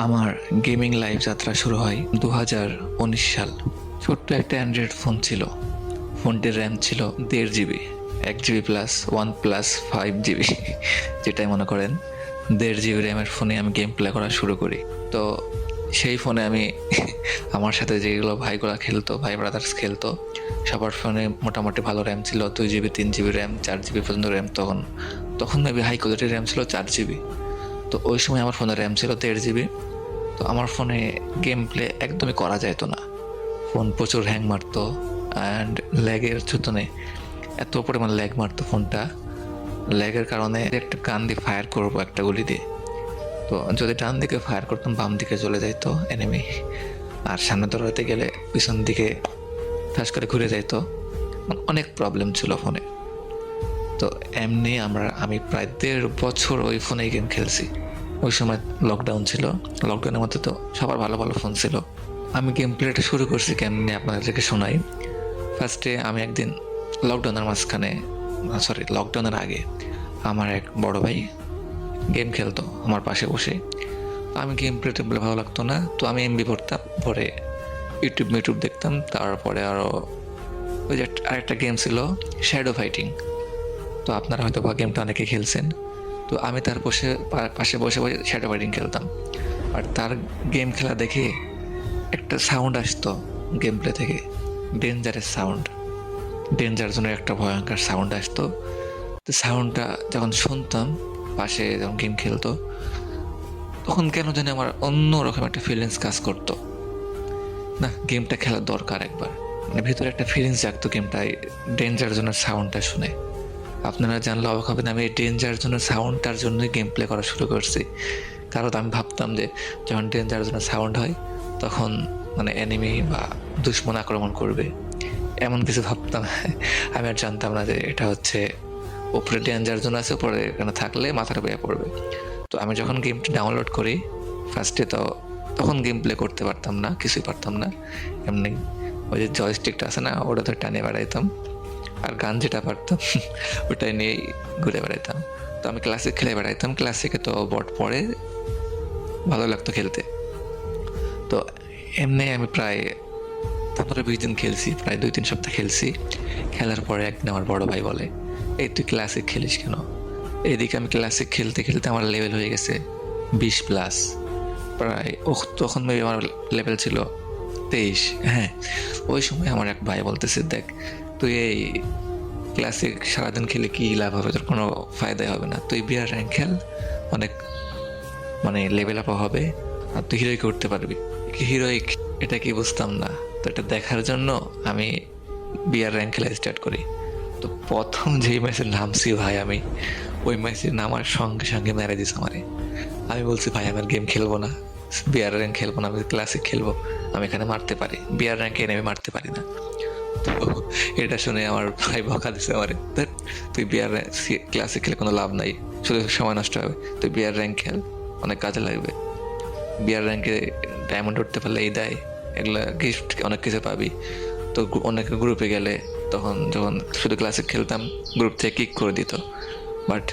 আমার gaming life যাত্রা শুরু হয় 2019 সাল। ছোট্ট একটা অ্যান্ড্রয়েড ফোন ছিল। ফোনটির র্যাম ছিল 1.5 GB, 1 GB প্লাস 1+5 GB যেটাই মনে করেন। 1.5 GB র্যামের ফোনে আমি গেম প্লে করা শুরু করি। তো সেই ফোনে আমি আমার সাথে যেগুলো ভাইগুলো খেলতো, ভাই ব্রাদার্স খেলতো, সবার ফোনে মোটামুটি ভালো র্যাম ছিল। 2 GB, 3 GB র্যাম, 4 GB পর্যন্ত র্যাম। তখন মেবি হাই কোয়ালিটির র্যাম ছিল 4 GB। তো ওই সময় আমার ফোনের র্যাম ছিল 1.5 GB। তো আমার ফোনে গেম প্লে একদমই করা যাইতো না। ফোন প্রচুর হ্যাং মারতো অ্যান্ড ল্যাগের চুতনে এত পরিমাণ ল্যাগ মারতো ফোনটা। ল্যাগের কারণে একটা কান দিয়ে ফায়ার করবো একটা গুলি দিয়ে, তো যদি ডান দিকে ফায়ার করতাম বাম দিকে চলে যাইতো এনিমি, আর সামনে দৌড়াতে গেলে পিছন দিকে ঠাস করে ঘুরে যাইতো। অনেক প্রবলেম ছিল ফোনে। তো এমনি আমি প্রায় 1.5 বছর ওই ফোনেই গেম খেলছি। ওই সময় লকডাউন ছিল। লকডাউনের মধ্যে তো সবার ভালো ভালো ফোন ছিল। আমি গেম প্লেটা শুরু করছি কেমনি আপনাদেরকে শোনাই। ফার্স্টে আমি একদিন লকডাউনের আগে আমার এক বড় ভাই গেম খেলতো আমার পাশে বসে। তো আমি গেম প্লেতে বলে ভালো লাগতো না, তো আমি এমবি পড়তাম, পরে ইউটিউব দেখতাম। তারপরে আরও ওই যে আরেকটা গেম ছিল শ্যাডো ফাইটিং, তো আপনারা হয়তো বা গেমটা অনেকে খেলছেন। তো আমি তার পাশে বসে বসে শ্যাডো ফাইটিং খেলতাম। আর তার গেম খেলা দেখে একটা সাউন্ড আসতো গেম প্লে থেকে, ডেঞ্জার জোনের একটা ভয়ঙ্কর সাউন্ড আসতো। তো সাউন্ডটা যখন শুনতাম পাশে যখন গেম খেলতো, তখন কেন জানি আমার অন্যরকম একটা ফিলিংস কাজ করতো। না, গেমটা খেলার দরকার একবার, মানে ভিতরে একটা ফিলিংস জাগতো গেমটায় ডেঞ্জার জোনের সাউন্ডটা শুনে। আপনারা জানলে অবাক হবেন, আমি এই ডেঞ্জার জোনের সাউন্ডটার জন্যই গেম প্লে করা শুরু করছি। কারণ আমি ভাবতাম যে যখন ডেঞ্জার জোনের সাউন্ড হয় তখন মানে এনিমি বা দুশ্মন আক্রমণ করবে, এমন কিছু ভাবতাম। আমি আর জানতাম না যে এটা হচ্ছে উপরে ডেঞ্জার জোন আছে, উপরে এখানে থাকলে মাথাটা বেয়ে পড়বে। তো আমি যখন গেমটি ডাউনলোড করি ফার্স্টে, তখন গেম প্লে করতে পারতাম না, কিছুই পারতাম না। এমনি ওই যে জয়স্টিকটা আছে না, ওটা তো টানে বেড়াইতাম, আর গান যেটা পারতাম ওটাই নিয়েই ঘুরে বেড়াইতাম। তো আমি ক্লাসিক খেলে বেড়াইতাম। ক্লাসিকে তো বট পড়ে, ভালো লাগতো খেলতে। তো এমনি আমি প্রায় 15-20 দিন খেলছি, প্রায় 2-3 সপ্তাহ খেলছি। খেলার পরে একদিন আমার বড় ভাই বলে, এই তুই ক্লাসিক খেলিস কেন? এইদিকে আমি ক্লাসিক খেলতে খেলতে আমার লেভেল হয়ে গেছে 20+। প্রায় তখন মেবি আমার লেভেল ছিল 23। হ্যাঁ, ওই সময় আমার এক ভাই বলতেছে, দেখ তুই এই ক্লাসিক সারাদিন খেলে কি লাভ হবে, তোর কোনো ফায়দাই হবে না। তুই বিয়ার র্যাঙ্ক খেল, অনেক মানে লেভেল আপ হবে, আর তুই হিরোইক উঠতে পারবি। হিরোইক এটা কি বুঝতাম না। তো এটা দেখার জন্য আমি বিয়ার র্যাঙ্ক খেলা স্টার্ট করি। তো প্রথম যেই ম্যাচে নামছি ভাই, আমি ওই ম্যাচে নামার সঙ্গে সঙ্গে মেরে দিস আমারে। আমি বলছি, ভাই আমার গেম খেলবো না, বিয়ার র্যাঙ্ক খেলবো না, আমি ক্লাসিক খেলবো। আমি এখানে মারতে পারি, বিয়ার র্যাঙ্কে এনে আমি মারতে পারি না। তো এটা শুনে আমার ভাই বকা দিছে আমারে, তুই বিয়ার ক্লাসিক খেলে কোনো লাভ নাই, শুধু সময় নষ্ট হবে। তুই বিয়ার র্যাঙ্ক খেল, অনেক কাজে লাগবে। বিয়ার র্যাঙ্কে ডায়মন্ড উঠতে পারলে এই দেয়, এগুলা গিফট অনেক কিছু পাবি। তো অনেকে গ্রুপে গেলে, তখন যখন শুধু ক্লাসিক খেলতাম গ্রুপ থেকে কিক করে দিত। বাট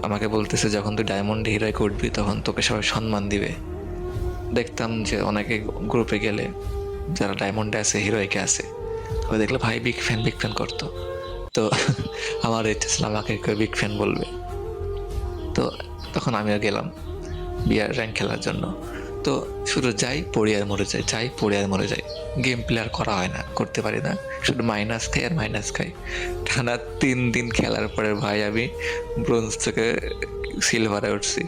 আমাকে বলতেছে, যখন তুই ডায়মন্ড হিরোইকে উঠবি তখন তোকে সবাই সম্মান দিবে। দেখতাম যে অনেকে গ্রুপে গেলে যারা ডায়মন্ডে আছে, হিরোইকে আছে, তবে দেখলে ভাই বিগ ফ্যান করতো। তো আমার ইচ্ছা ছিল আমাকে বিগ ফ্যান বলবে। তো তখন আমিও গেলাম বিয়ার র্যাঙ্ক খেলার জন্য। তো শুধু যাই পড়ি আর মরে যাই, গেম প্লে আর করা হয় না, করতে পারি না, শুধু মাইনাস খাই। টানা 3 দিন খেলার পরে ভাই আমি ব্রোঞ্জ থেকে সিলভারে উঠছি।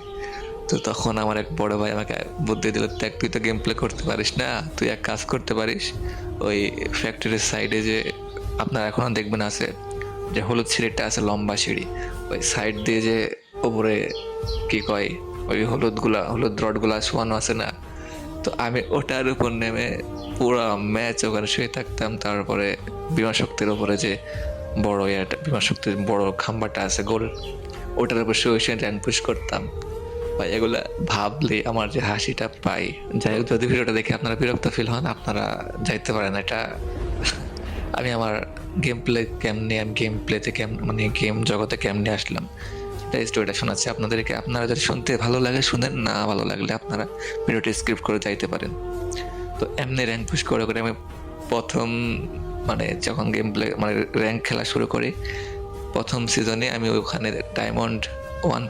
তো তখন আমার এক বড় ভাই আমাকে বুদ্ধি দিল, দেখ তুই তো গেম প্লে করতে পারিস না, তুই এক কাজ করতে পারিস, ওই ফ্যাক্টরির সাইডে যে আপনার এখনও দেখবেন আছে যে হলুদ সিঁড়িটা আছে, লম্বা সিঁড়ি, ওই সাইড দিয়ে যে উপরে কি কয়, ওই হলুদ রডগুলা শোয়ানো আছে না। তো আমি ওটার উপর নেমে পুরো ম্যাচ ওখানে শুয়ে থাকতাম। তারপরে বিমান শক্তির উপরে যে বিমান শক্তির বড় খাম্বাটা আছে গোল, ওটার উপর শুয়ে র্যাঙ্ক পুশ করতাম। ভাই এগুলা ভাবলে আমার যে হাসিটা পাই। যাই হোক, যদি ভিডিওটা দেখে আপনারা বিরক্ত ফিল হন, আপনারা যাইতে পারেন। এটা আমি আমার গেম প্লেতে মানে গেম জগতে কেমনে আসলাম, এই স্টোরিটা শোনাচ্ছি আপনাদেরকে। আপনারা যদি শুনতে ভালো লাগে শুনেন, না ভালো লাগলে আপনারা ভিডিওটি স্কিপ করে যাইতে পারেন। তো এমনি র্যাঙ্ক পুশ করে করে আমি প্রথম মানে যখন গেম প্লে মানে র্যাঙ্ক খেলা শুরু করি, প্রথম সিজনে আমি ওখানে ডায়মন্ড 1